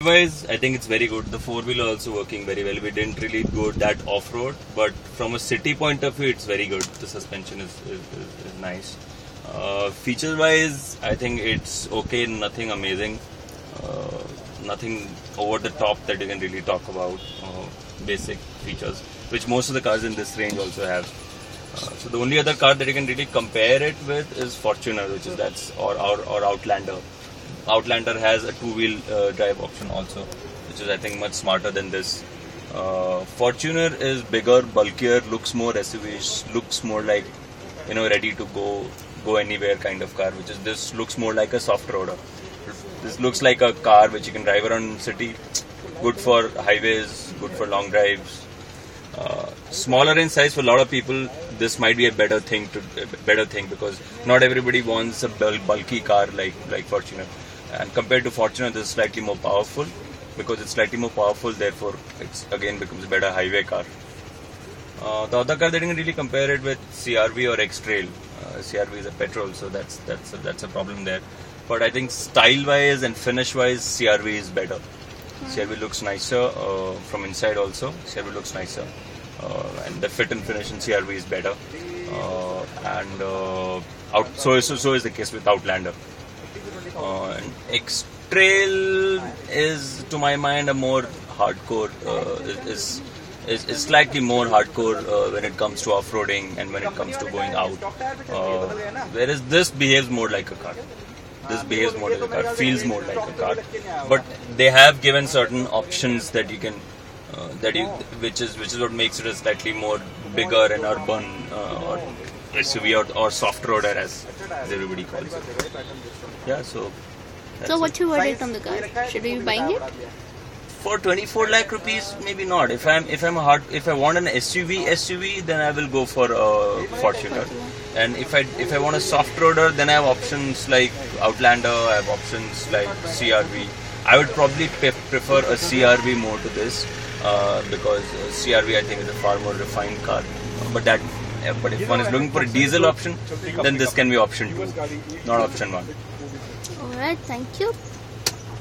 Otherwise, I think it's very good. The four-wheeler also working very well. We didn't really go that off-road, but from a city point of view, it's very good. The suspension is nice. Feature-wise, I think it's okay. Nothing amazing. Nothing over the top that you can really talk about. Basic features, which most of the cars in this range also have. So the only other car that you can really compare it with is Fortuner, which is or Outlander. Outlander has a two-wheel drive option also, which is I think much smarter than this. Fortuner is bigger, bulkier, looks more SUV-ish, looks more like ready to go anywhere kind of car. This looks more like a soft roader. This looks like a car which you can drive around in the city. Good for highways, good for long drives. Smaller in size for a lot of people, this might be a better thing because not everybody wants a bulky car like Fortuner. And compared to Fortuner, this is slightly more powerful. Because it's slightly more powerful, therefore it's again becomes a better highway car. The other car that you can really compare it with CR-V or X-Trail. CR-V is a petrol, so that's a problem there. But I think style-wise and finish-wise, CR-V is better. CR-V looks nicer from inside also. CR-V looks nicer, and the fit and finish in CR-V is better. So is the case with Outlander. And X-Trail is, to my mind, a more hardcore. Is slightly more hardcore when it comes to off-roading and when it comes to going out. Whereas this behaves more like a car. Feels more like a car. But they have given certain options that you can, which is what makes it a slightly more bigger and urban or SUV or soft roader as everybody calls it. Yeah, so. So what's your verdict on the car? Should we be buying it? For 24 lakh rupees, maybe not. If I want an SUV, then I will go for a Fortuner. And if I want a soft roader, then I have options like Outlander. I have options like CR-V. I would probably prefer a CR-V more to this because CR-V I think is a far more refined car. But if one is looking for a diesel option, then this can be option 2, not option 1. Alright, thank you.